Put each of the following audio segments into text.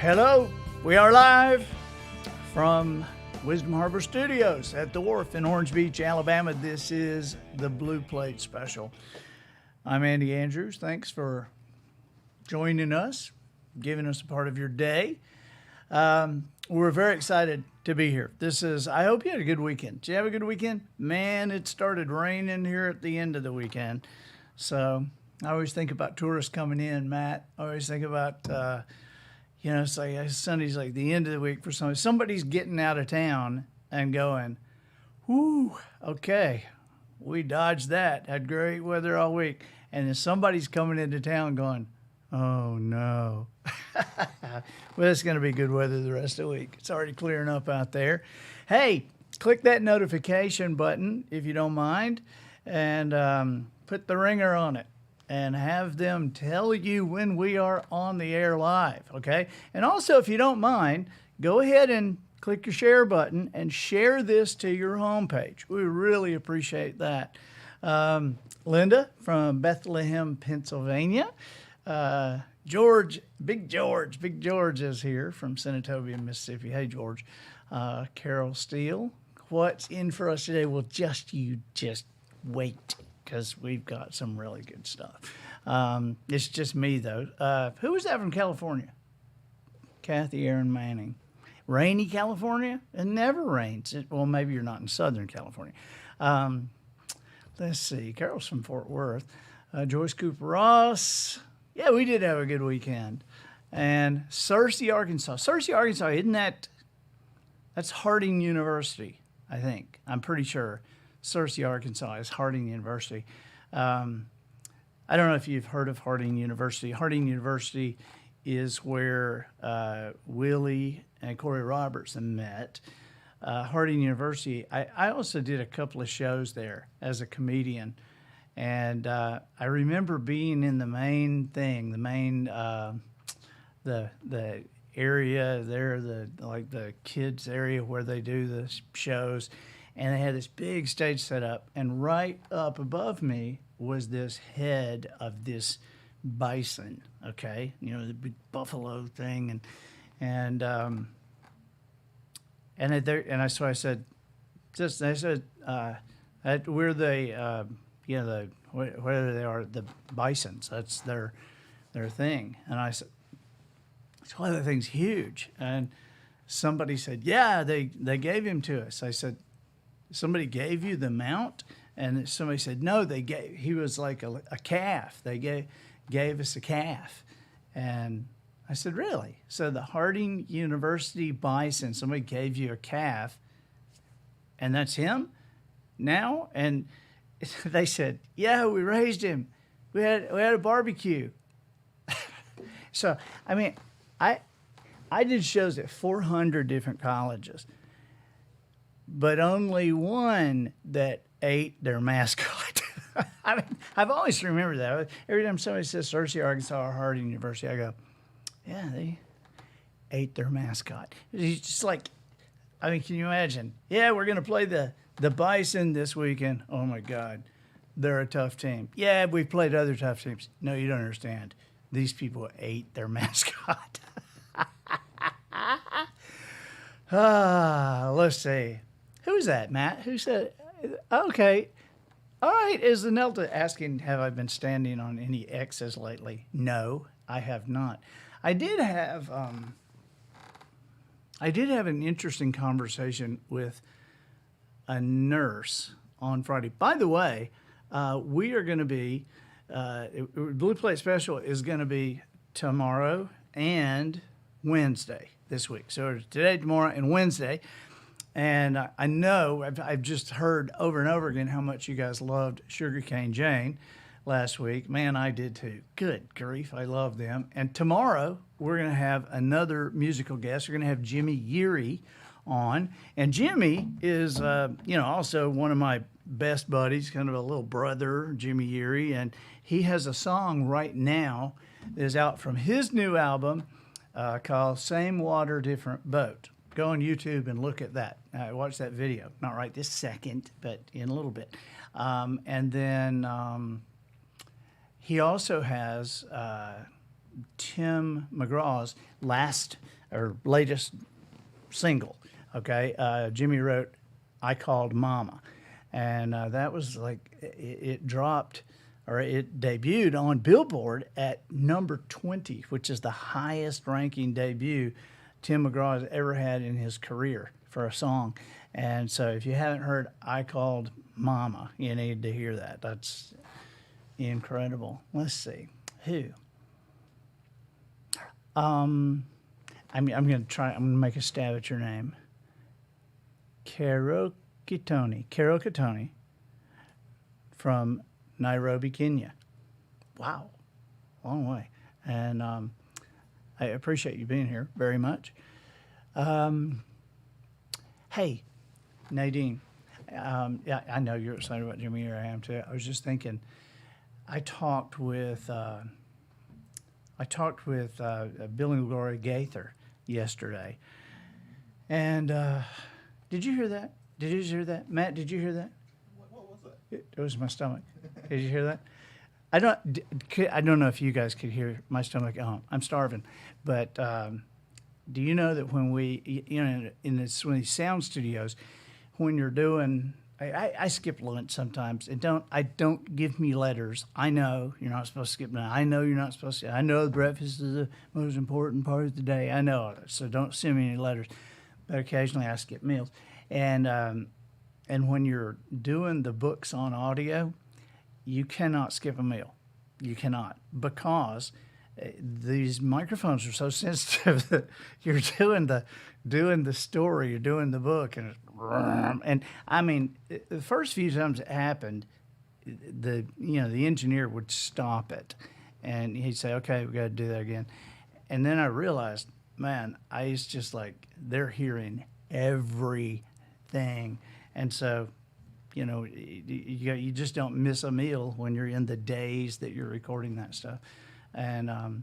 Hello, we are live from Wisdom Harbor Studios at the Wharf in Orange Beach, Alabama. This is the Blue Plate Special. I'm Andy Andrews. Thanks for joining us, giving us a part of your day. We're very excited to be here. I hope you had a good weekend. Did you have a good weekend? Man, it started raining here at the end of the weekend. So I always think about tourists coming in, Matt. I always think about, it's like Sunday's like the end of the week for somebody. Somebody's getting out of town and going, whoo, okay, we dodged that. Had great weather all week. And then somebody's coming into town going, oh, no. Well, it's going to be good weather the rest of the week. It's already clearing up out there. Hey, click that notification button if you don't mind, and put the ringer on it and have them tell you when we are on the air live, okay? And also, if you don't mind, go ahead and click your share button and share this to your homepage. We really appreciate that. Linda from Bethlehem, Pennsylvania. Big George is here from Senatobia, Mississippi. Hey, George. Carol Steele. What's in for us today? Well, just wait, because we've got some really good stuff. It's just me, though. Who was that from California? Kathy Aaron Manning. Rainy California? It never rains. Well, maybe you're not in Southern California. Let's see. Carol's from Fort Worth. Joyce Cooper Ross. Yeah, we did have a good weekend. And Searcy, Arkansas. Searcy, Arkansas, that's Harding University, I think. I'm pretty sure Searcy, Arkansas is Harding University. I don't know if you've heard of Harding University. Harding University is where Willie and Corey Robertson met. Harding University, I also did a couple of shows there as a comedian. And I remember being in the main the area there, the kids area where they do the shows, and they had this big stage set up, and right up above me was this head of this bison, okay, the big buffalo thing, so I said, we're the whether they are the bisons, that's their thing. And I said, well, that thing's huge. And somebody said, yeah, they gave him to us. I said, somebody gave you the mount? And somebody said, no, he was like a calf. They gave us a calf. And I said, really? So the Harding University bison, somebody gave you a calf, and that's him now? And they said, yeah, we raised him. We had a barbecue. So, I mean, I did shows at 400 different colleges, but only one that ate their mascot. I mean, I've always remembered that. Every time somebody says Searcy, Arkansas, or Harding University, I go, yeah, they ate their mascot. It's just like, I mean, can you imagine? Yeah, we're going to play the Bison this weekend. Oh, my God. They're a tough team. Yeah, we've played other tough teams. No, you don't understand. These people ate their mascot. Let's see. Who's that, Matt? Who said, okay. All right. Is the Nelta asking, have I been standing on any X's lately? No, I have not. I did have an interesting conversation with a nurse on Friday. By the way, we are going to be, Blue Plate Special is going to be tomorrow and Wednesday this week. So today, tomorrow, and Wednesday. And I know I've just heard over and over again how much you guys loved Sugarcane Jane last week. Man, I did too. Good grief, I love them. And tomorrow, we're going to have another musical guest. We're going to have Jimmy Yeary on. And Jimmy is, also one of my best buddies, kind of a little brother, Jimmy Yeary. And he has a song right now that is out from his new album called Same Water, Different Boat. Go on YouTube and look at that. Watch that video. Not right this second, but in a little bit. And then he also has Tim McGraw's latest single. Okay, Jimmy wrote "I Called Mama," and that was like it dropped, or it debuted on Billboard at number 20, which is the highest ranking debut Tim McGraw has ever had in his career for a song. And so if you haven't heard "I Called Mama," you need to hear that. That's incredible. Let's see. Who? I'm going to make a stab at your name. Carol Kitoni from Nairobi, Kenya. Wow. Long way. And I appreciate you being here very much. Hey, Nadine. Yeah, I know you're excited about Jimmy Ear. I am too. I was just thinking, I talked with Bill and Gloria Gaither yesterday, and did you hear that? Did you hear that, Matt? Did you hear that? What was that? It was my stomach. Did you hear that? I don't know if you guys could hear my stomach. Oh, I'm starving, but do you know that when we, in one of these sound studios, when you're doing, I skip lunch sometimes. I don't give me letters. I know you're not supposed to skip lunch. I know you're not supposed to. I know the breakfast is the most important part of the day. I know it. So don't send me any letters. But occasionally I skip meals. And when you're doing the books on audio, you cannot skip a meal. You cannot, because these microphones are so sensitive that you're doing the story, you're doing the book, and I mean, the first few times it happened, the engineer would stop it, and he'd say, "Okay, we got to do that again," and then I realized, man, it's just like they're hearing everything, and so. You just don't miss a meal when you're in the days that you're recording that stuff. And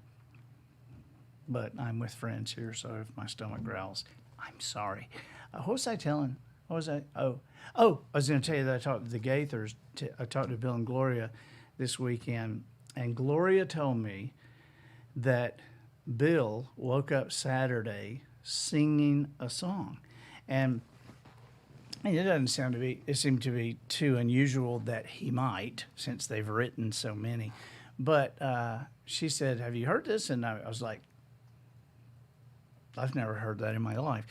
but I'm with friends here, so if my stomach growls, I'm sorry. What was I telling? What was I? Oh, I was going to tell you that I talked to the Gaithers. I talked to Bill and Gloria this weekend, and Gloria told me that Bill woke up Saturday singing a song, and it seemed to be too unusual that he might, since they've written so many. But she said, "Have you heard this?" And I was like, "I've never heard that in my life."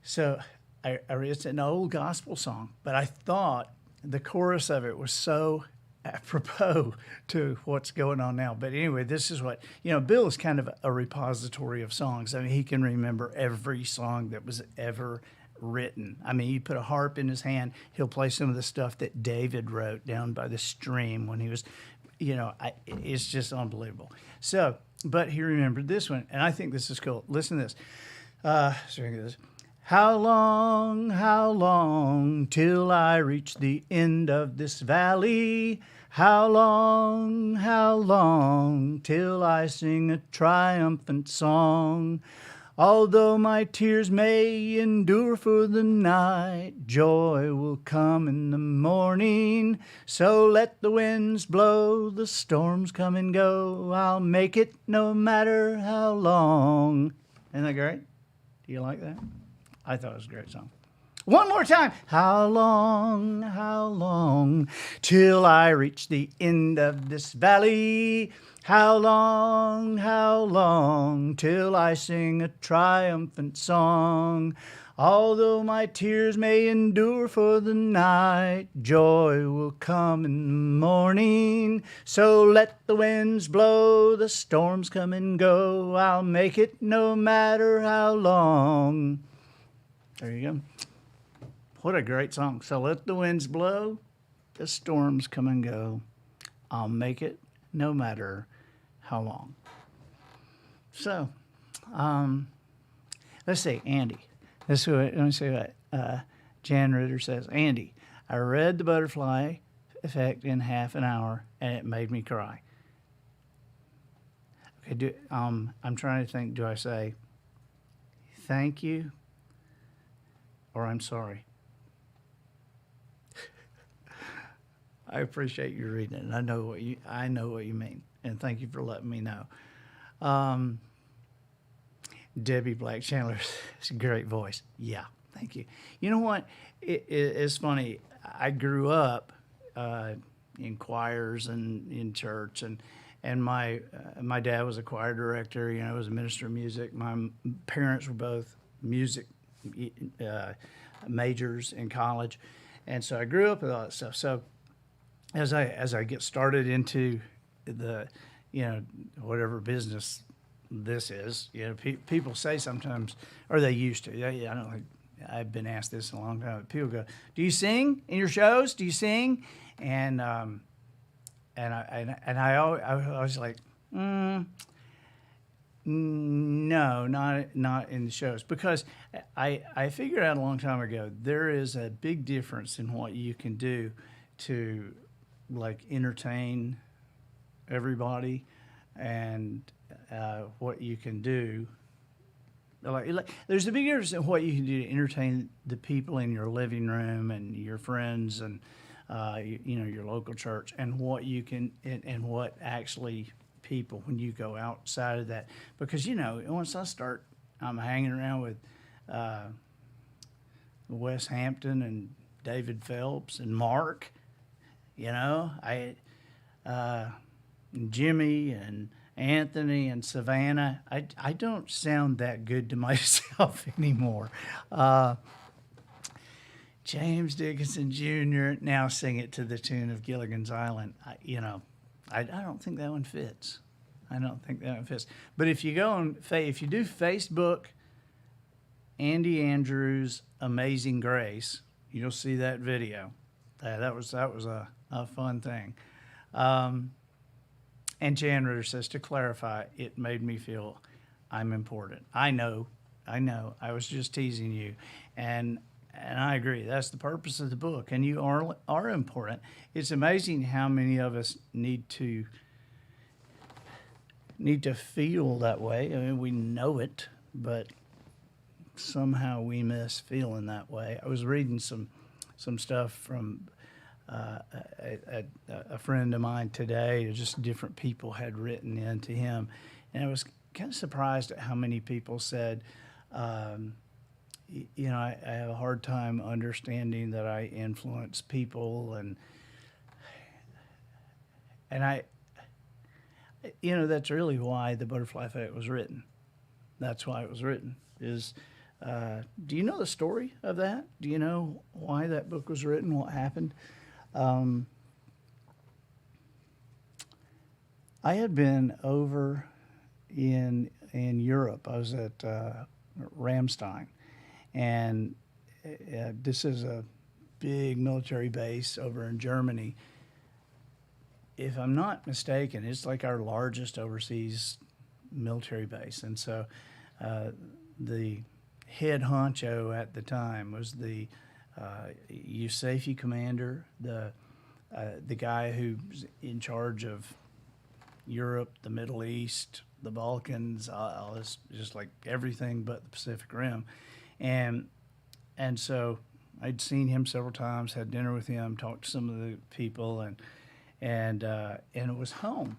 So it's an old gospel song, but I thought the chorus of it was so apropos to what's going on now. But anyway, this is what, Bill is kind of a repository of songs. I mean, he can remember every song that was ever written. I mean, you put a harp in his hand, he'll play some of the stuff that David wrote down by the stream when he was, it's just unbelievable. So, but he remembered this one, and I think this is cool. Listen to this. How long till I reach the end of this valley? How long till I sing a triumphant song? Although my tears may endure for the night, joy will come in the morning. So let the winds blow, the storms come and go. I'll make it no matter how long. Isn't that great? Do you like that? I thought it was a great song. One more time. How long till I reach the end of this valley? How long till I sing a triumphant song? Although my tears may endure for the night, joy will come in the morning. So let the winds blow, the storms come and go. I'll make it no matter how long. There you go. What a great song. So let the winds blow, the storms come and go. I'll make it no matter how long. So, let's see, Andy. Let me see what Jan Ritter says. Andy, I read The Butterfly Effect in half an hour, and it made me cry. Okay, I'm trying to think, do I say thank you or I'm sorry? I appreciate you reading it, and I know what you mean, and thank you for letting me know. Debbie Black Chandler, it's a great voice. Yeah, thank you. You know what? It's funny. I grew up in choirs and in church, and my dad was a choir director. You know, was a minister of music. My parents were both music majors in college, and so I grew up with all that stuff. So as I get started into the, whatever business this is, people say sometimes, or they used to. I don't think I've been asked this in a long time. People go, "Do you sing in your shows? Do you sing?" And I was like, no, not in the shows, because I figured out a long time ago there is a big difference in what you can do to like entertain everybody and what you can do. Like, there's a big difference in what you can do to entertain the people in your living room and your friends and your local church, and what you can and what actually people when you go outside of that. Because once I'm hanging around with Wes Hampton and David Phelps and Mark, Jimmy and Anthony and Savannah, I don't sound that good to myself anymore. James Dickinson Jr. now sing it to the tune of Gilligan's Island. I don't think that one fits. But if you do Facebook, Andy Andrews' Amazing Grace, you'll see that video. That was a fun thing. And Chandler says, to clarify, it made me feel I'm important. I know. I was just teasing you. And I agree. That's the purpose of the book. And you are important. It's amazing how many of us need to feel that way. I mean, we know it, but somehow we miss feeling that way. I was reading some stuff from a friend of mine today. Just different people had written in to him, and I was kind of surprised at how many people said, I have a hard time understanding that I influence people, and I, that's really why the Butterfly Effect was written. That's why it was written. Do you know the story of that? Do you know why that book was written? What happened? I had been over in Europe. I was at Ramstein, and this is a big military base over in Germany. If I'm not mistaken, it's like our largest overseas military base. And so the head honcho at the time was the USAFE commander, the guy who's in charge of Europe, the Middle East, the Balkans, all this, just like everything but the Pacific Rim. And so I'd seen him several times, had dinner with him, talked to some of the people, and it was home.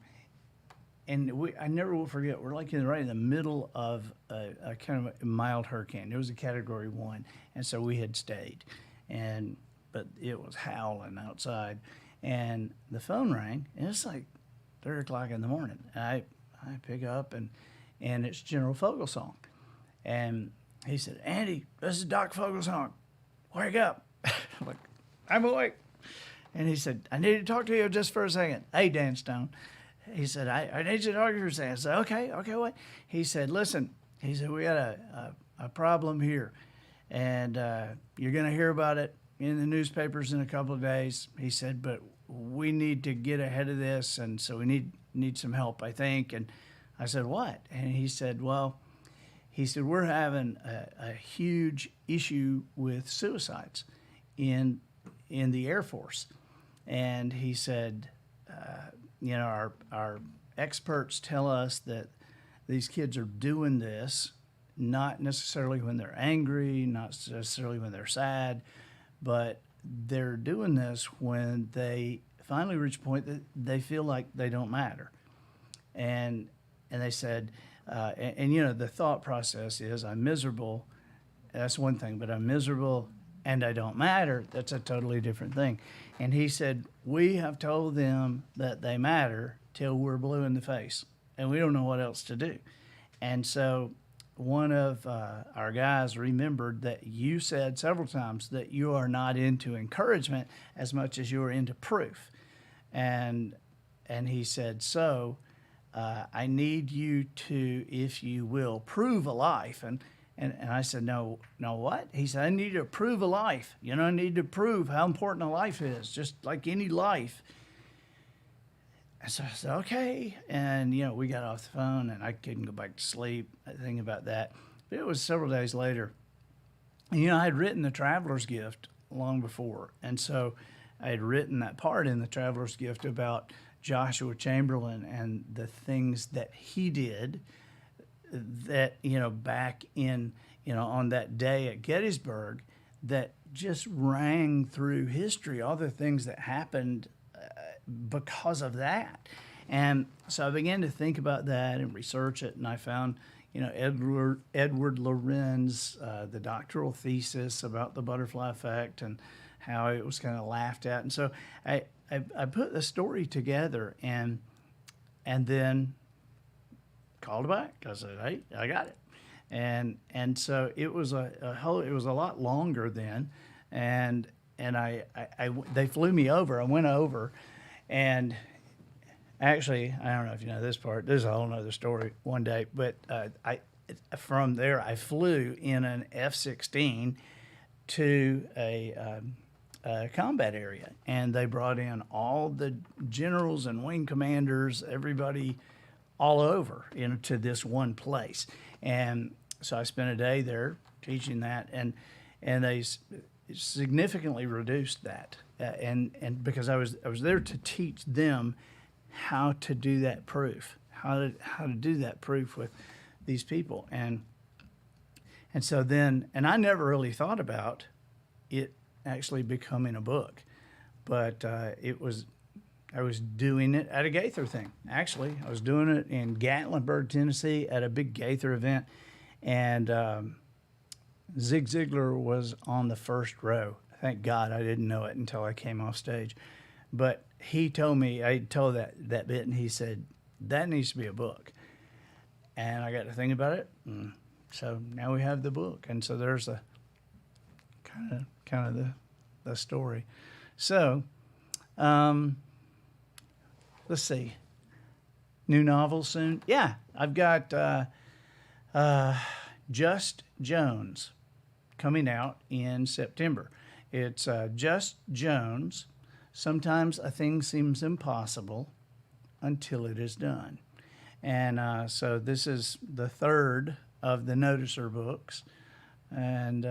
And I never will forget, we're like right in the middle of a kind of a mild hurricane. It was a Category 1, and so we had stayed. But it was howling outside. And the phone rang, and it's like 3 o'clock in the morning. And I pick up, and it's General Fogelsong. And he said, "Andy, this is Doc Fogelsong. Wake up." I'm like, "I'm awake." And he said, "I need to talk to you just for a second." "Hey, Dan Stone." He said, I need you to talk to you for a second. I said, okay, what? He said, "Listen," he said, "we got a problem here, and you're going to hear about it in the newspapers in a couple of days." He said, "But we need to get ahead of this, and so we need some help, I think." And I said, "What?" And he said, "Well," he said, "we're having a huge issue with suicides in the Air Force." And he said, our experts tell us that these kids are doing this not necessarily when they're angry, not necessarily when they're sad, but they're doing this when they finally reach a point that they feel like they don't matter. And and they said, and you know, the thought process is, I'm miserable. That's one thing, but I'm miserable and I don't matter. That's a totally different thing. And he said, we have told them that they matter till we're blue in the face, and we don't know what else to do. And so one of our guys remembered that you said several times that you are not into encouragement as much as you are into proof. And he said, so I need you to, if you will, prove a life. And I said, no, what? He said, I need to prove a life. You know, I need to prove how important a life is, just like any life. And so I said, okay. And, you know, we got off the phone, and I couldn't go back to sleep thinking about that. But it was several days later. And, you know, I had written The Traveler's Gift long before. And so I had written that part in The Traveler's Gift about Joshua Chamberlain and the things that he did that, you know, back in, you know, on that day at Gettysburg, that just rang through history, all the things that happened because of that. And so I began to think about that and research it, and I found, you know, Edward Lorenz, the doctoral thesis about the butterfly effect and how it was kind of laughed at. And so I put the story together and then called back. I said, hey, I got it. And so it was it was a lot longer then. And they flew me over. I went over, and actually, I don't know if you know this part. This is a whole nother story one day. But from there, I flew in an F-16 to a combat area, and they brought in all the generals and wing commanders, everybody all over, you know, to this one place. And so I spent a day there teaching that, and they significantly reduced that, and because I was there to teach them how to do that proof, how to do that proof with these people, and so then, and I never really thought about it actually becoming a book, but I was doing it at a Gaither thing. Actually, I was doing it in Gatlinburg, Tennessee, at a big Gaither event, and Zig Ziglar was on the first row. Thank God I didn't know it until I came off stage. But he told me, I told that bit, and he said, that needs to be a book. And I got to think about it, and so now we have the book. And so there's a kind of the story. So, let's see. New novel soon? Yeah, I've got Just Jones coming out in September. It's Just Jones. Sometimes a thing seems impossible until it is done. And so this is the third of the Noticer books. And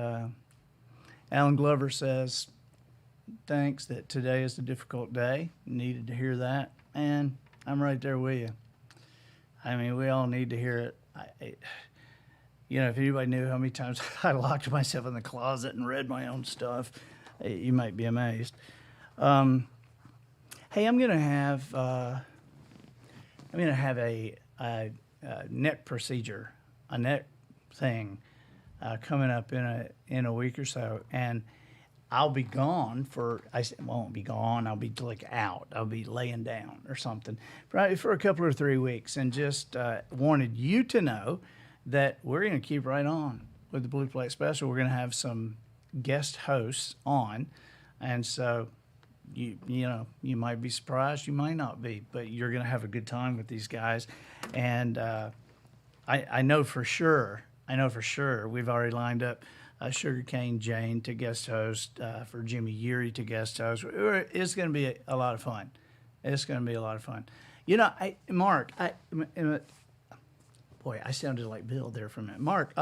Alan Glover says, thanks that today is a difficult day. Needed to hear that. And I'm right there with you. I mean, we all need to hear it. You know, if anybody knew how many times I locked myself in the closet and read my own stuff, you might be amazed. Hey, I'm gonna have a neck procedure, a neck thing, coming up in a week or so, and I'll be gone for, I won't be gone, I'll be like out. I'll be laying down or something for a couple or 3 weeks, and just wanted you to know that we're going to keep right on with the Blue Plate Special. We're going to have some guest hosts on, and so you know, you might be surprised, you might not be, but you're going to have a good time with these guys. And I know for sure, we've already lined up Sugarcane Jane to guest host, for Jimmy Yeary to guest host. It's going to be a lot of fun. It's going to be a lot of fun. You know, Mark, boy, I sounded like Bill there for a minute. Mark,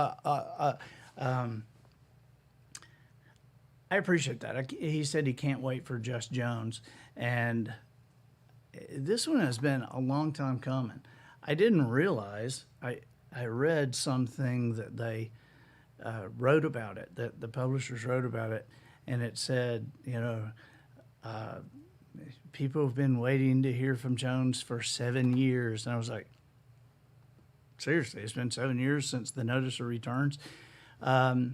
I appreciate that. He said he can't wait for Just Jones, and this one has been a long time coming. I didn't realize, I read something that they wrote about it, that the publishers wrote about it, and it said, you know, people have been waiting to hear from Jones for 7 years. And I was like, seriously, it's been 7 years since the notice of returns. I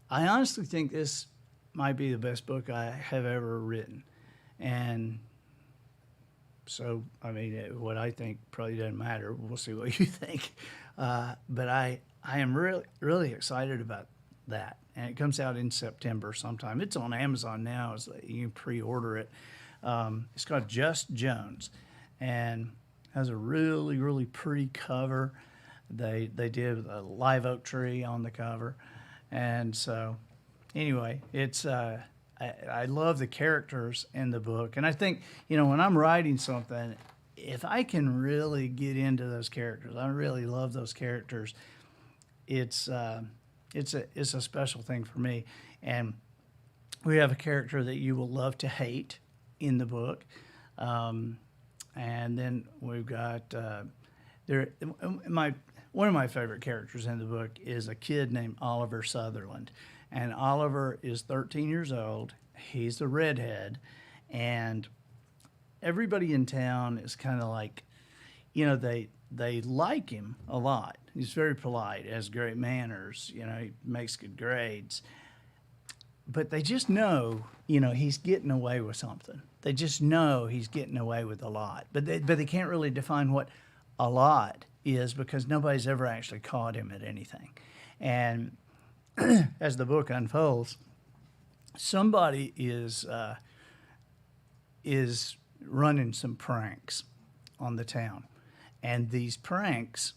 honestly think this might be the best book I have ever written. And so, I mean, what I think probably doesn't matter. We'll see what you think. But I am really, really excited about that. And it comes out in September sometime. It's on Amazon now. You can pre-order it. It's called Just Jones, and has a really, really pretty cover. They did a live oak tree on the cover. And so, anyway, it's I love the characters in the book, and I think when I'm writing something, if I can really get into those characters, I really love those characters. It's a special thing for me, and we have a character that you will love to hate in the book, and then we've got one of my favorite characters in the book is a kid named Oliver Sutherland. And Oliver is 13 years old. He's a redhead. And everybody in town is kind of like, they like him a lot. He's very polite, has great manners, he makes good grades. But they just know, he's getting away with something. They just know he's getting away with a lot. But they can't really define what a lot is because nobody's ever actually caught him at anything. And as the book unfolds, somebody is running some pranks on the town. And these pranks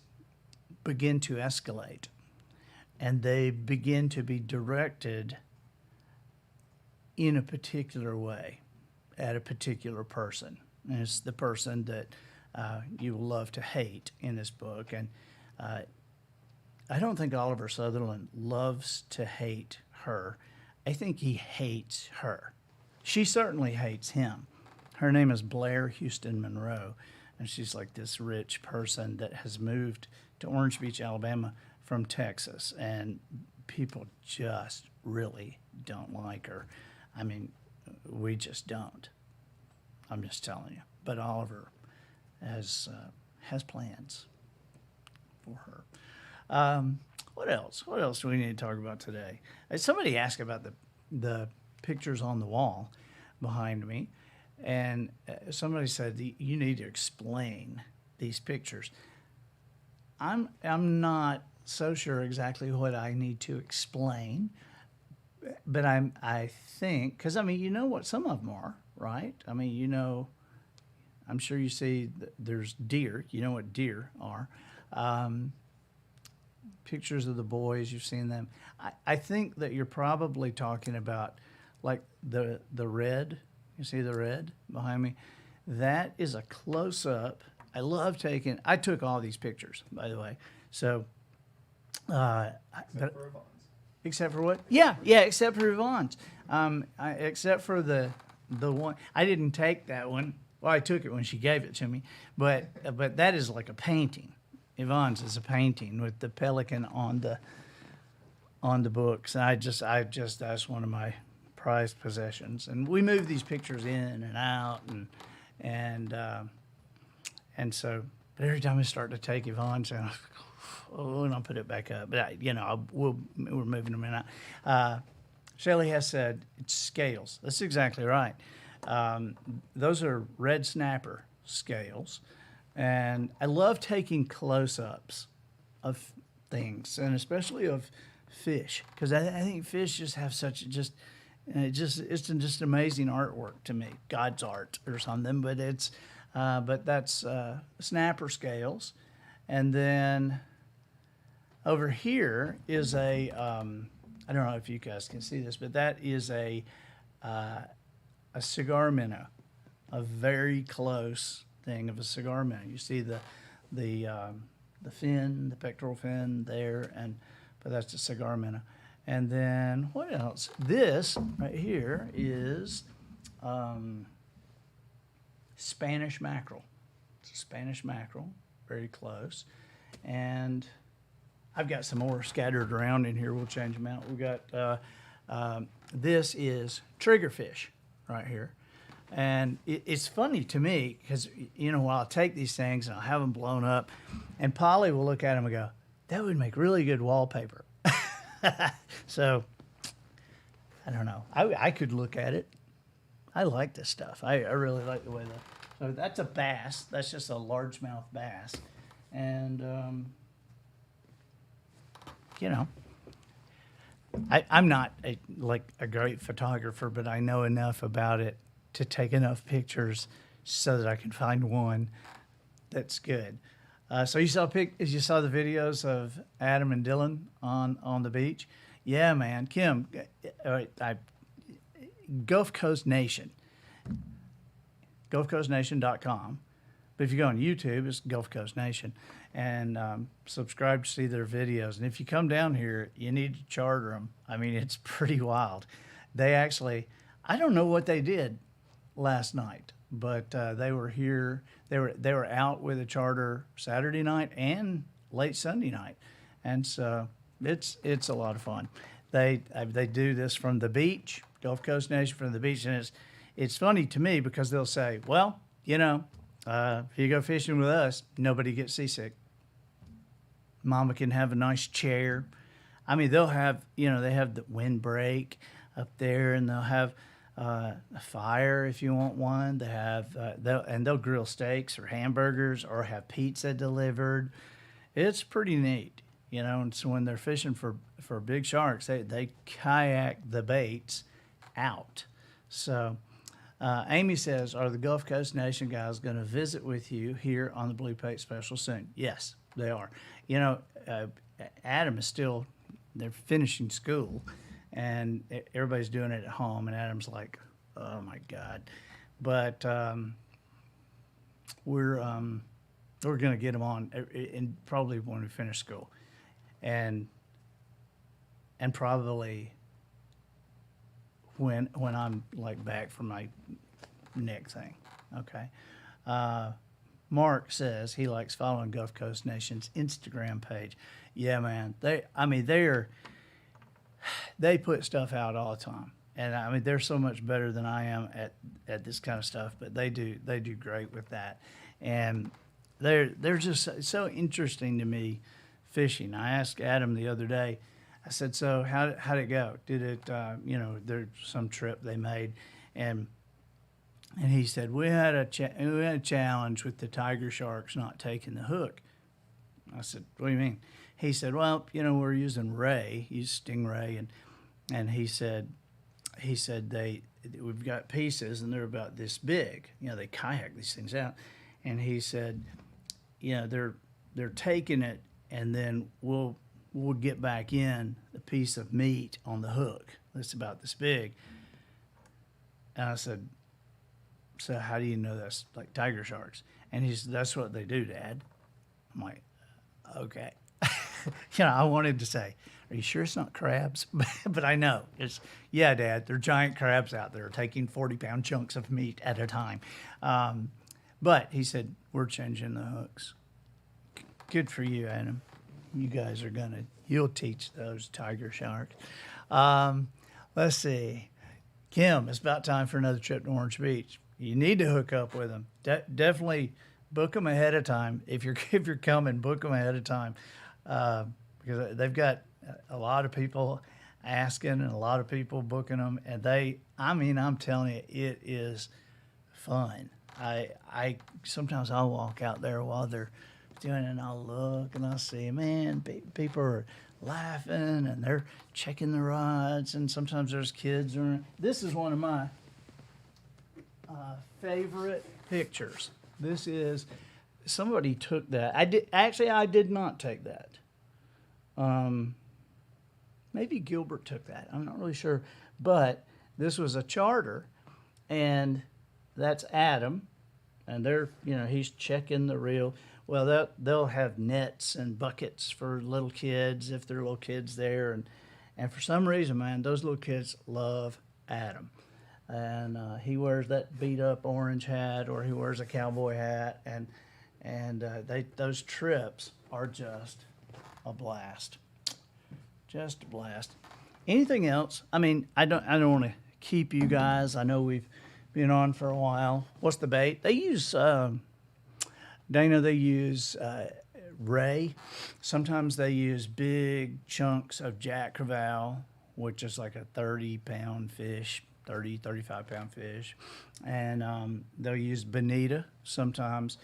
begin to escalate. And they begin to be directed in a particular way at a particular person. And it's the person that you will love to hate in this book. And I don't think Oliver Sutherland loves to hate her. I think he hates her. She certainly hates him. Her name is Blair Houston Monroe, and she's like this rich person that has moved to Orange Beach, Alabama from Texas, and people just really don't like her. I mean, we just don't. I'm just telling you. But Oliver has plans for her. What else? What else do we need to talk about today? Somebody asked about the pictures on the wall behind me, and somebody said you need to explain these pictures. I'm not so sure exactly what I need to explain, but I think because you know what some of them are, right? I'm sure you see there's deer. You know what deer are. Pictures of the boys, you've seen them. I think that you're probably talking about like the red. You see the red behind me? That is a close-up. I took all these pictures, by the way. So, Except for Yvonne's. Except for what? Yeah, except for Yvonne's. Except for the one. I didn't take that one. Well, I took it when she gave it to me. But that is like a painting. Yvonne's is a painting with the pelican on the books. And that's one of my prized possessions. And we move these pictrs in and out, and so. But every time I start to take Yvonne's, and I'll put it back up. But we're moving them in and out. Shelley has said it's scales. That's exactly right. Those are red snapper scales. And I love taking close-ups of things, and especially of fish, because I think fish just have such it's just amazing artwork to me, God's art or something. But that's snapper scales, and then over here is I don't know if you guys can see this, but that is a cigar minnow, a very close thing of a cigar minnow. You see the fin, the pectoral fin there, but that's a cigar minnow. And then what else? This right here is Spanish mackerel. It's a Spanish mackerel, very close. And I've got some more scattered around in here. We'll change them out. We got this is triggerfish right here. And it's funny to me because, I'll take these things and I'll have them blown up, and Polly will look at them and go, that would make really good wallpaper. So, I don't know. I could look at it. I like this stuff. I really like the way that. So that's a bass. That's just a largemouth bass. And, I'm not a great photographer, but I know enough about it to take enough pictures so that I can find one that's good. So you saw the videos of Adam and Dylan on the beach? Yeah, man. Kim, Gulf Coast Nation, GulfCoastNation.com. But if you go on YouTube, it's Gulf Coast Nation. And subscribe to see their videos. And if you come down here, you need to charter them. I mean, it's pretty wild. They actually, I don't know what they did last night, but they were here. They were out with a charter Saturday night and late Sunday night, and so it's a lot of fun. They do this from the beach, Gulf Coast Nation from the beach, and it's funny to me because they'll say, well, if you go fishing with us, nobody gets seasick. Mama can have a nice chair. I mean, they'll have, they have the windbreak up there, and they'll have a fire if you want one. They have, they'll grill steaks or hamburgers or have pizza delivered. It's pretty neat, And so when they're fishing for big sharks, they kayak the baits out. So Amy says, are the Gulf Coast Nation guys going to visit with you here on the Blue Plate Special soon? Yes, they are. Adam is still, they're finishing school, and everybody's doing it at home, and Adam's like, oh my God. But we're going to get them on, and probably when we finish school, and probably when I'm like back from my neck thing. Okay. Mark says he likes following Gulf Coast Nation's Instagram page. Yeah, man. They put stuff out all the time. And I mean, they're so much better than I am at this kind of stuff, but they do great with that. And they're just so interesting to me fishing. I asked Adam the other day, I said, so how'd it go? Did it, there's some trip they made, and he said, we had a challenge with the tiger sharks not taking the hook. I said, what do you mean? He said, well, we're using stingray, and he said we've got pieces and they're about this big. They kayak these things out, and he said, they're taking it, and then we'll get back in the piece of meat on the hook that's about this big. And I said, so how do you know that's like tiger sharks? And he said, that's what they do, Dad. I'm like, okay. I wanted to say, are you sure it's not crabs? But I know. Yeah, Dad, they're giant crabs out there taking 40-pound chunks of meat at a time. But he said, we're changing the hooks. Good for you, Adam. You guys are you'll teach those tiger sharks. Let's see. Kim, it's about time for another trip to Orange Beach. You need to hook up with them. Definitely book them ahead of time. If you're coming, book them ahead of time, because they've got a lot of people asking and a lot of people booking them. And I'm telling you, it is fun. I sometimes I'll walk out there while they're doing it, and I'll look and I'll see, man, people are laughing and they're checking the rods, and sometimes there's kids around. This is one of my favorite pictures. This is, somebody took that. I did not take that. Maybe Gilbert took that. I'm not really sure, but this was a charter, and that's Adam, and he's checking the reel. Well, they'll have nets and buckets for little kids if there are little kids there, and for some reason, man, those little kids love Adam. And he wears that beat up orange hat, or he wears a cowboy hat, and those trips are just a blast, just a blast. Anything else? I mean, I don't want to keep you guys. I know we've been on for a while. What's the bait? They use, Dana, they use ray. Sometimes they use big chunks of Jack Crevalle, which is like a 30-pound fish, 35-pound fish. And they'll use bonita sometimes.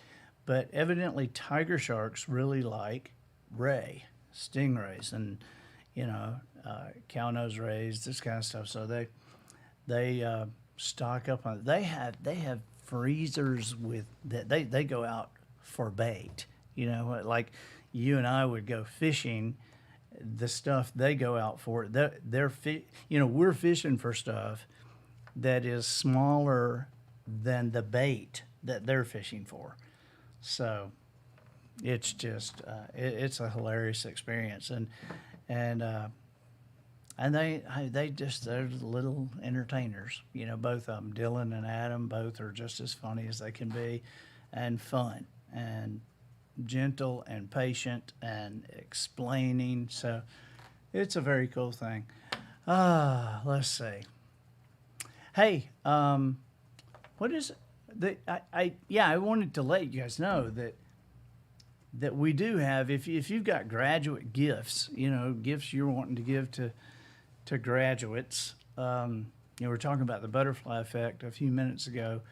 But evidently tiger sharks really like ray, stingrays, and, cow nose rays, this kind of stuff. So they stock up on it. They have freezers with that. They go out for bait. Like you and I would go fishing. The stuff they go out for, we're fishing for stuff that is smaller than the bait that they're fishing for. So it's just it's a hilarious experience, and they're little entertainers. Both of them, Dylan and Adam, both are just as funny as they can be, and fun and gentle and patient and explaining. So it's a very cool thing. Let's see. Hey, what is I wanted to let you guys know that we do have, if you've got graduate gifts, gifts you're wanting to give to graduates. We're talking about the butterfly effect a few minutes ago.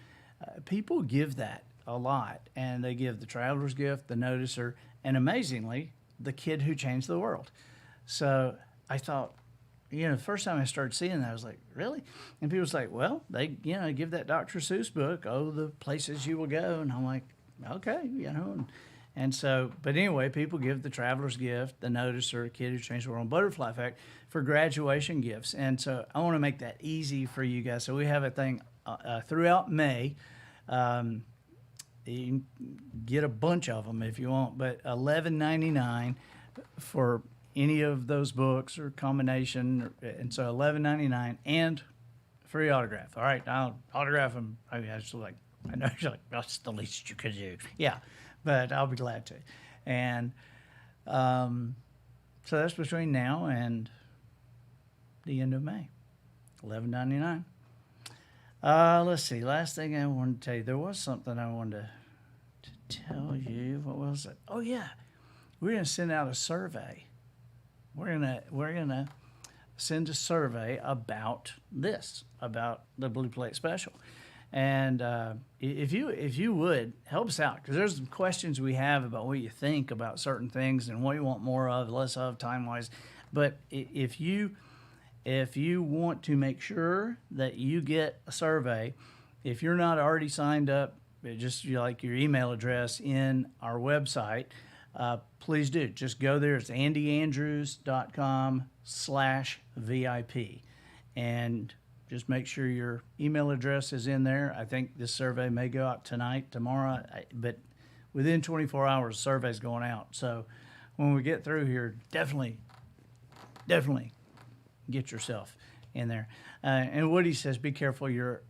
People give that a lot, and they give the traveler's gift, the noticer, and amazingly, the kid who changed the world. So I thought, the first time I started seeing that, I was like, really? And people was like, well, they, give that Dr. Seuss book, the places you will go. And I'm like, okay, And so, but anyway, people give the traveler's gift, the noticer, kid who changed the world, butterfly effect for graduation gifts. And so I want to make that easy for you guys. So we have a thing throughout May. You can get a bunch of them if you want, but $11.99 for any of those books or combination, and so $11.99 and free autograph. All right, I'll autograph them. I know you're like, that's the least you could do. Yeah, but I'll be glad to. And so that's between now and the end of May, $11.99. Let's see. Last thing I wanted to tell you, there was something I wanted to tell you. What was it? Oh yeah, we're gonna send out a survey. We're gonna send a survey about the Blue Plate Special, and if you would help us out, because there's some questions we have about what you think about certain things and what you want more of, less of, time wise. But if you want to make sure that you get a survey, if you're not already signed up, just like your email address in our website. Please do. Just go there. It's andyandrews.com/VIP. And just make sure your email address is in there. I think this survey may go out tonight, tomorrow, but within 24 hours, the survey's going out. So when we get through here, definitely get yourself in there. And Woody says, be careful. Your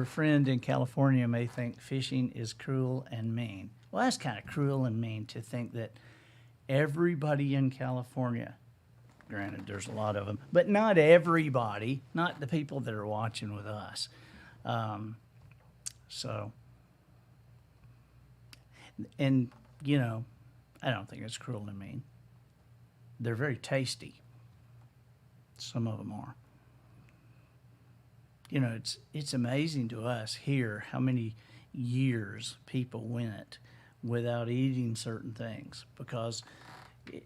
friend in California may think fishing is cruel and mean. Well, that's kind of cruel and mean to think that everybody in California, granted there's a lot of them, but not everybody, not the people that are watching with us. And I don't think it's cruel and mean. They're very tasty. Some of them are. It's amazing to us here how many years people went without eating certain things because,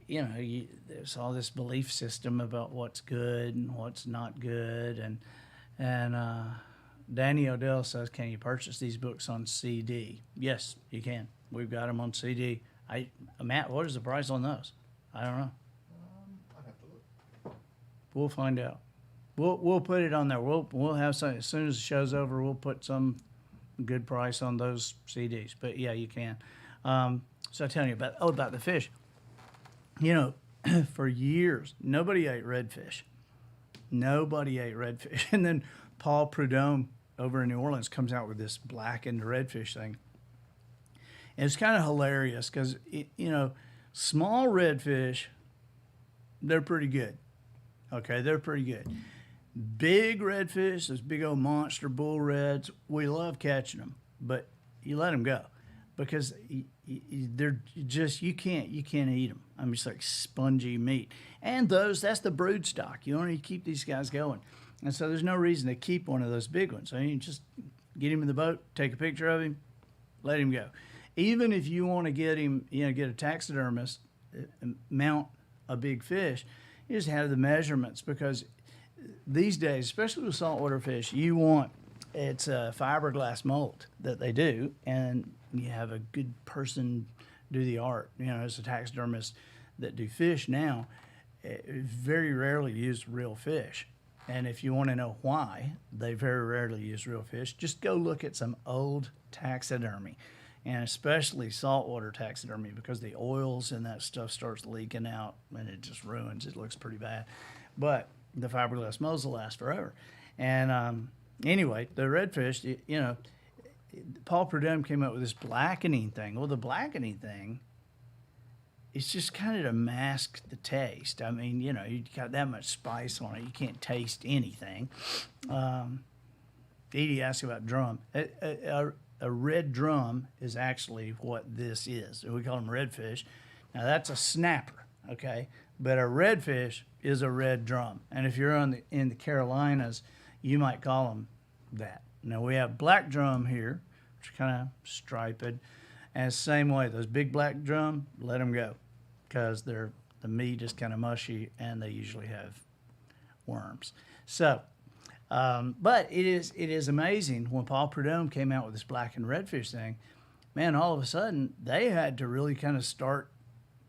there's all this belief system about what's good and what's not good. And Danny Odell says, can you purchase these books on CD? Yes, you can. We've got them on CD. Matt, what is the price on those? I don't know. I'd have to look. We'll find out. We'll put it on there. We'll have some as soon as the show's over. We'll put some good price on those CDs. But yeah, you can. So I'm telling you about the fish. For years nobody ate redfish. And then Paul Prudhomme over in New Orleans comes out with this blackened redfish thing. And it's kind of hilarious because small redfish, they're pretty good. Okay, they're pretty good. Big redfish, those big old monster bull reds, we love catching them, but you let them go because they're just you can't eat them. I mean, it's like spongy meat. And that's the brood stock. You only keep these guys going, and so there's no reason to keep one of those big ones. I mean, just get him in the boat, take a picture of him, let him go. Even if you want to get him, get a taxidermist, mount a big fish, you just have the measurements because these days, especially with saltwater fish, it's a fiberglass mold that they do, and you have a good person do the art. As a taxidermist that do fish now, very rarely use real fish. And if you want to know why they very rarely use real fish, just go look at some old taxidermy, and especially saltwater taxidermy, because the oils and that stuff starts leaking out and it just ruins. It looks pretty bad. But the fiberglass molds will last forever. And anyway, the redfish, Paul Prudhomme came up with this blackening thing. Well, the blackening thing, it's just kind of to mask the taste. I mean, you got that much spice on it, you can't taste anything. Edie asked about drum. A red drum is actually what this is. We call them redfish. Now, that's a snapper, okay? But a redfish is a red drum. And if you're in the Carolinas, you might call them that. Now, we have black drum here, which are kind of striped. And same way, those big black drum, let them go, because the meat is kind of mushy and they usually have worms. So, but it is amazing when Paul Prudhomme came out with this black and redfish thing. Man, all of a sudden they had to really kind of start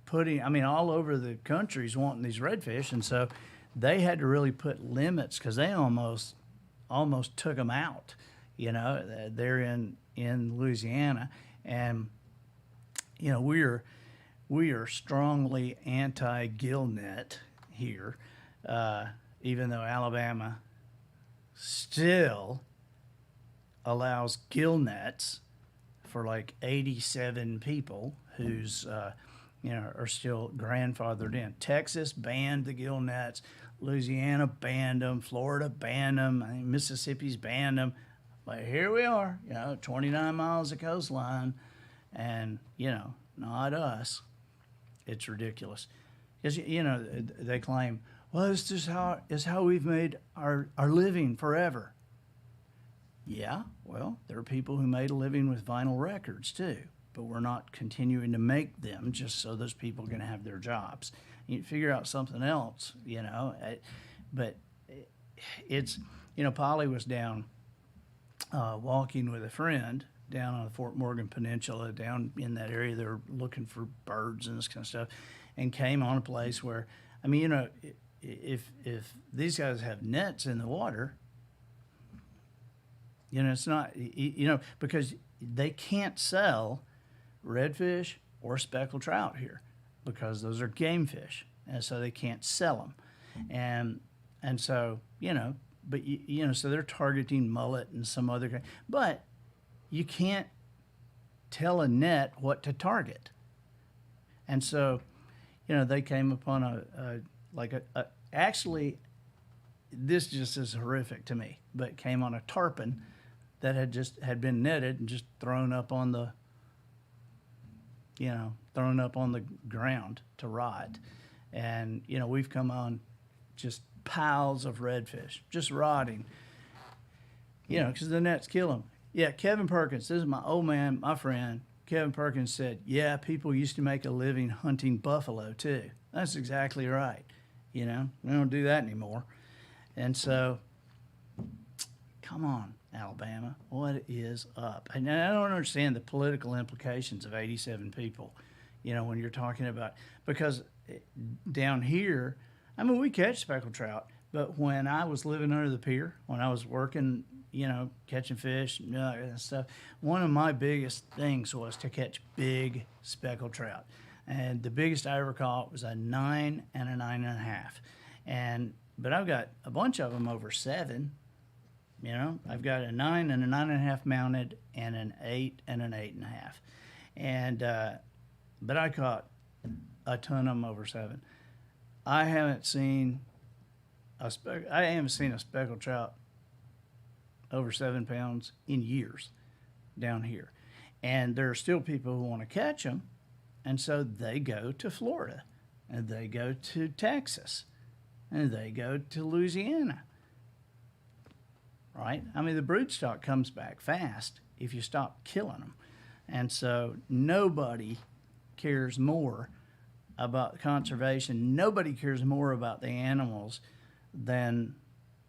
putting. I mean, all over the country's wanting these redfish, and so they had to really put limits because they almost took them out. They're in Louisiana, and we are strongly anti-gill net here, even though Alabama still allows gill nets for like 87 people who's are still grandfathered in. Texas banned the gill nets, Louisiana banned them, Florida banned them, I think Mississippi's banned them. But here we are, 29 miles of coastline, and not us. It's ridiculous. Because they claim, well, this is how we've made our living forever. Yeah, well, there are people who made a living with vinyl records too, but we're not continuing to make them just so those people are going to have their jobs. You figure out something else, But it's, Polly was down walking with a friend down on the Fort Morgan Peninsula, down in that area. They were looking for birds and this kind of stuff, and came on a place where, I mean, if these guys have nets in the water, it's not, because they can't sell redfish or speckled trout here because those are game fish, and so they can't sell them, and so but so they're targeting mullet and some other kind, but you can't tell a net what to target, and so they came upon actually, this just is horrific to me, but came on a tarpon that had been netted and just thrown up on the ground to rot. And we've come on just piles of redfish just rotting, because the nets kill them. Yeah, Kevin Perkins, this is my old man, my friend. Kevin Perkins said, yeah, people used to make a living hunting buffalo too. That's exactly right. We don't do that anymore. And so, come on, Alabama, what is up? And I don't understand the political implications of 87 people, when you're talking about, because down here, I mean, we catch speckled trout, but when I was living under the pier, when I was working, catching fish and stuff, one of my biggest things was to catch big speckled trout. And the biggest I ever caught was a 9 and a 9.5. But I've got a bunch of them over 7. I've got a 9 and a 9.5 mounted, and an 8 and an 8.5. But I caught a ton of them over 7. I haven't seen I haven't seen a speckled trout over 7 pounds in years down here. And there are still people who want to catch them. And so they go to Florida and they go to Texas and they go to Louisiana. Right? I mean, the broodstock comes back fast if you stop killing them. And so nobody cares more about conservation. Nobody cares more about the animals than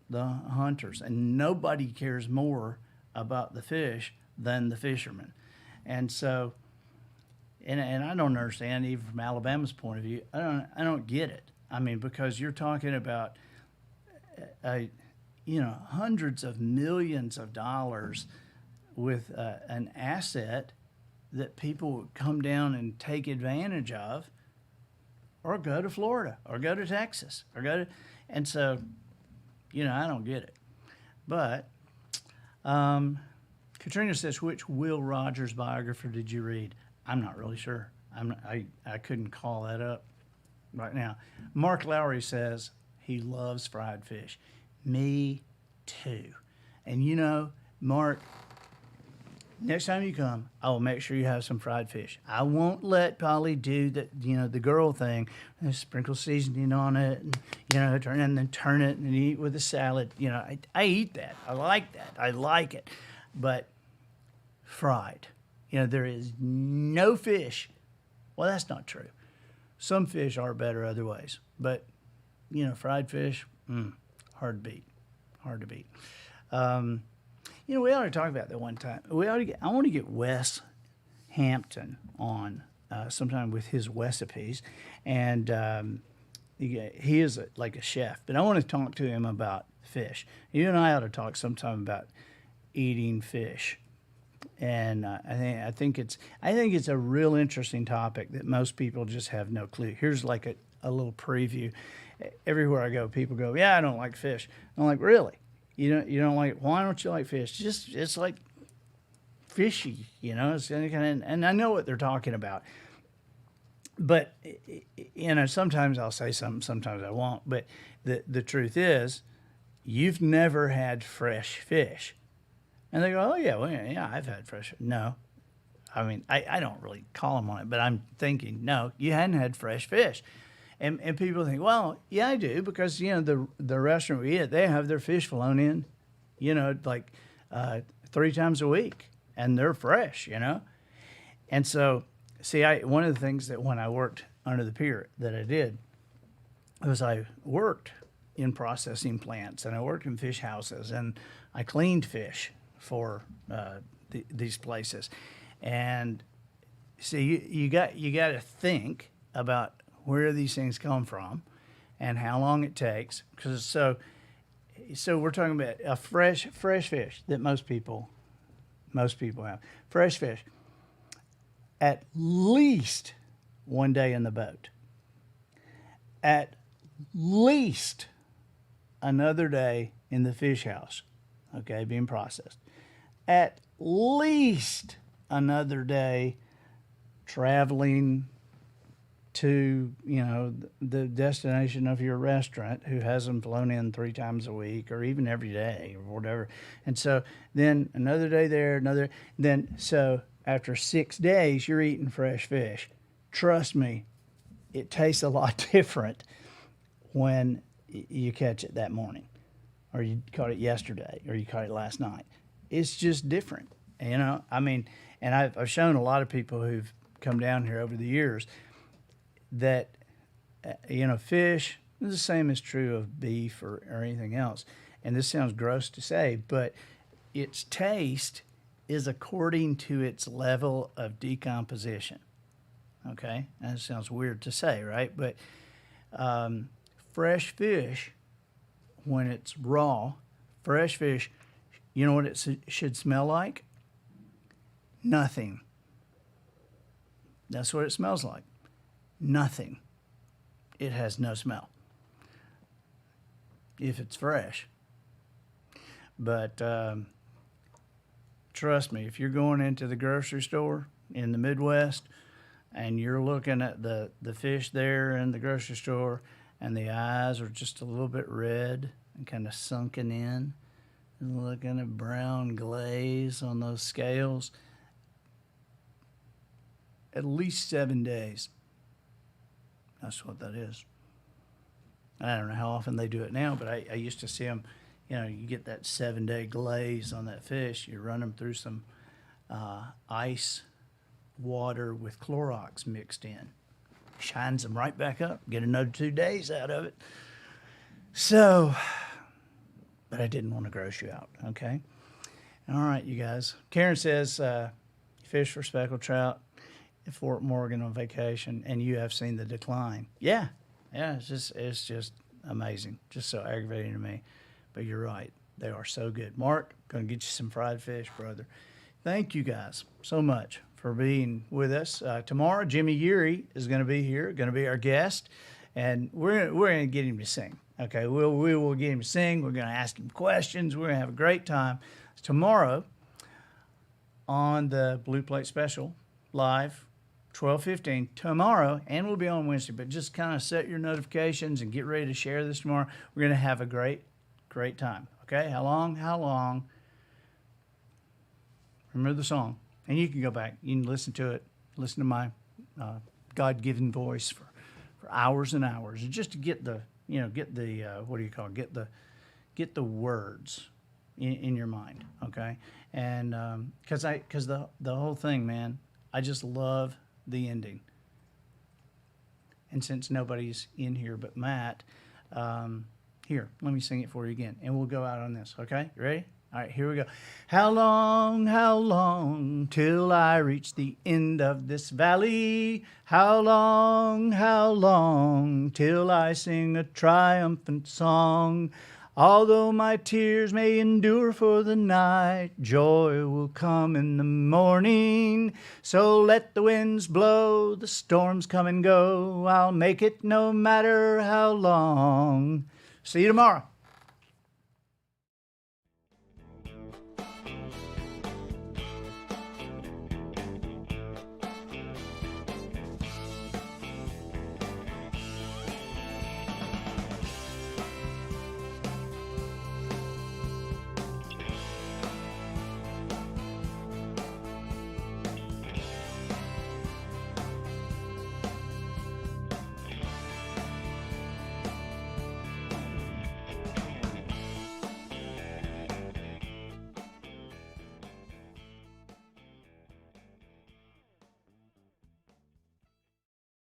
the hunters. And nobody cares more about the fish than the fishermen. And so, and I don't understand, even from Alabama's point of view, I don't get it. I mean, because you're talking about, hundreds of millions of dollars with an asset that people would come down and take advantage of, or go to Florida, or go to Texas, and so, I don't get it. But Katrina says, which Will Rogers biographer did you read? I'm not really sure. I couldn't call that up right now. Mark Lowry says he loves fried fish. Me too. And Mark, next time you come, I will make sure you have some fried fish. I won't let Polly do the girl thing, and sprinkle seasoning on it, and turn it and eat with a salad. I eat that. I like that. I like it, but fried. There is no fish. Well, that's not true. Some fish are better other ways, but fried fish, hard to beat. Hard to beat. We ought to talk about that one time. I want to get Wes Hampton on sometime with his recipes, and he is like a chef. But I want to talk to him about fish. You and I ought to talk sometime about eating fish, and I think it's a real interesting topic that most people just have no clue. Here's like a little preview. Everywhere I go, people go, "Yeah, I don't like fish." I'm like, "Really? You don't like? Why don't you like fish?" It's like fishy, It's and I know what they're talking about. But sometimes I'll say something, sometimes I won't. But the truth is, you've never had fresh fish, and they go, "Oh yeah, well, yeah, I've had fresh." No, I mean I don't really call them on it, but I'm thinking, no, you hadn't had fresh fish. And people think, well, yeah, I do, because, the restaurant we eat, they have their fish flown in, like 3 times a week, and they're fresh, And so, see, one of the things that when I worked under the pier that I did was I worked in processing plants, and I worked in fish houses, and I cleaned fish for these places. And see, you got to think about where these things come from and how long it takes. Because so we're talking about a fresh fish that most people have. Fresh fish, at least 1 day in the boat. At least another day in the fish house, okay, being processed. At least another day traveling to the destination of your restaurant, who has them flown in 3 times a week or even every day or whatever. And so then another day there, so after 6 days you're eating fresh fish. Trust me, it tastes a lot different when you catch it that morning, or you caught it yesterday, or you caught it last night. It's just different, I mean, and I've shown a lot of people who've come down here over the years that, fish, the same is true of beef or anything else. And this sounds gross to say, but its taste is according to its level of decomposition. Okay? That sounds weird to say, right? But fresh fish, when it's raw, fresh fish, you know what it should smell like? Nothing. That's what it smells like. Nothing. It has no smell if it's fresh. But trust me, if you're going into the grocery store in the Midwest and you're looking at the fish there in the grocery store, and the eyes are just a little bit red and kind of sunken in, and looking at brown glaze on those scales. At least 7 days. That's what that is. I don't know how often they do it now, but I used to see them, you get that 7-day glaze on that fish. You run them through some ice water with Clorox mixed in. Shines them right back up. Get another 2 days out of it. So, but I didn't want to gross you out, okay? All right, you guys. Karen says, fish for speckled trout at Fort Morgan on vacation, and you have seen the decline. Yeah, it's just amazing. Just so aggravating to me. But you're right. They are so good. Mark, going to get you some fried fish, brother. Thank you guys so much for being with us. Tomorrow, Jimmy Urey is going to be here, going to be our guest, and we're going to get him to sing. Okay, we will get him to sing. We're going to ask him questions. We're going to have a great time. Tomorrow on the Blue Plate Special, live, 12:15 tomorrow, and we'll be on Wednesday, but just kind of set your notifications and get ready to share this tomorrow. We're going to have a great time. Okay, how long? Remember the song, and you can go back. You can listen to it, listen to my God-given voice for hours and hours, and just to get the get the words in your mind. Okay, and because the whole thing, man, I just love the ending. And since nobody's in here but Matt, here, let me sing it for you again, and we'll go out on this. Okay, you ready? All right, here we go. How long, till I reach the end of this valley? How long, till I sing a triumphant song? Although my tears may endure for the night, joy will come in the morning. So let the winds blow, the storms come and go. I'll make it no matter how long. See you tomorrow.